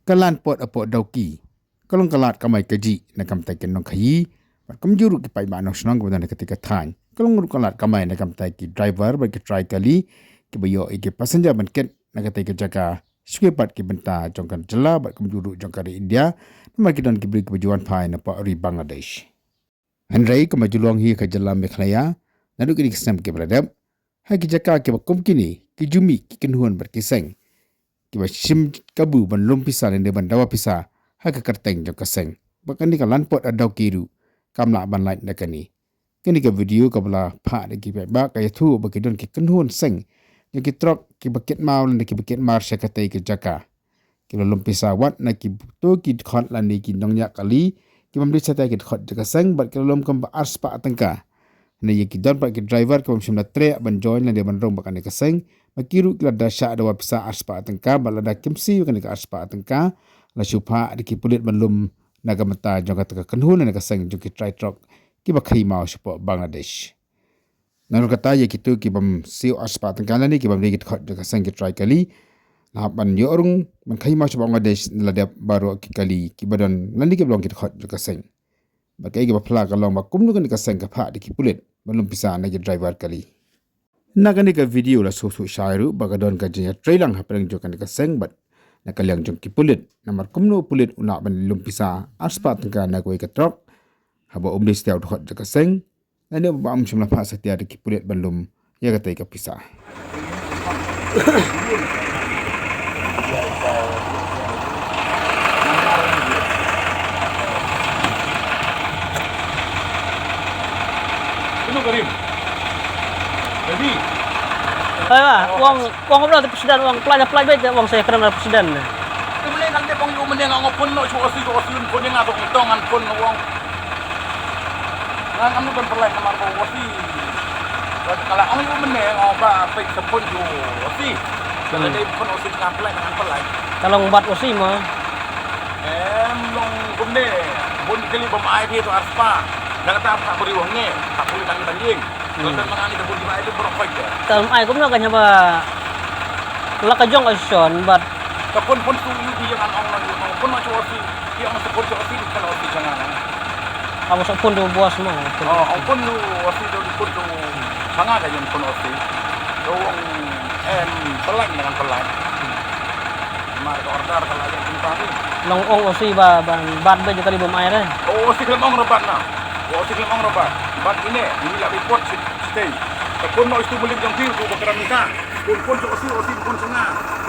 kalan pot apot dauki kalong kalat kamai kaji na kamtai kenong khayi kamjuru ki pai manong snong kemudian ketika than kalong kalat kamai na kamtai ki driver bagi try kali ki bayo ke passenger banket na ketika jaga swepat ki benta jongkan jela bat kamjuru jongkan India nama ki don ki beri kebajuan pai na pa ri Bangladesh Henry kemajulong hi ka jela Meghalaya nadu ki kisam ki beradab hai ki jaka ki bakum kini ki jumi ki kenhuan berkiseng ki sim kabu ban lum pisa dan ban dawa pisa hai ka kerteng jong kaseng bakan ni ka lanpot adau kiru kamla ban light na kani kini ka video ka bala pha de ki ba ka yathu ba ki don ki kenhuan seng ki trok ki baket mau lan ki baket mar syakatai ki jaka ki lum pisa wat na ki to ki khot lan ni ki nongnya kali ki mamri satai ki khot jaka seng bat ki lum kam ba arspa atangka na ye ki don pa ki driver ko simna tre ban join lan de ban rong bakan ni kaseng makiru kila dasha ada wapisa arspa atangka balada kimsi kan ka arspa atangka la supha di ki pulit banlum naga mata jonga taka kenhun na kaseng joki try truck ki bakhai mau supo Bangladesh naru kata ye kitu ki bam siu arspa atangka ni ki bam digit khot joka seng ki try kali la ban yo orung man khai mau supo Bangladesh la de baru ki kali ki badan landi ki blong ki khot joka seng bakai ki bapla ka long ba kumnu kan ka seng ka pha di ki pulit banlum pisa na ki driver kali Nakani ka video la susu syairu bagadon ka jenya trailang haprang jokan ka seng bat nakaliang jong ki pulit namar kumno pulit una ban lumpisa arspa tangka na koi ka trok haba umdi setiau hot ka seng nane ba am shimla pha satia ki pulit ban lum ya ka tai ka pisa Ini Karim. Jadi, uang apa tu presiden, uang pelajar baik, uang saya kena presiden. kemudian nanti bang you mending ngopun no cuasi pun yang atau ngitongan pun uang. Nang kamu kan perlu nama wasi. Kalau orang you mending ngoba apa sepun you wasi. Kalau dia pun wasi dengan pelai. Kalau buat wasi mah, long kemudian pun kali pemain dia tu arspa. Jangan tak beri uangnya, tak boleh tanding. Kalau mengani tak boleh itu berapa je. dalam air cũng nó kanya ba, lakajong asion, but Kapun pun tu you yang orang pun macam wasi. Dia masuk pun wasi bukan wasi jangan. kamu sepun tu buas semua. Oh, pun tu wasi tu pun tu sangat aja pun wasi. Dong pelan dengan pelan. Mar order kalau yang jumpa ni. Long ong wasi ba bat ba juga di bawah air eh. Oh, si kelemong rebat na. Oh, si kelemong rebat. Bat ini lah report stay. Kapun no itu boleh jangkau tu bakaran minta. Pun tu wasi pun sangat.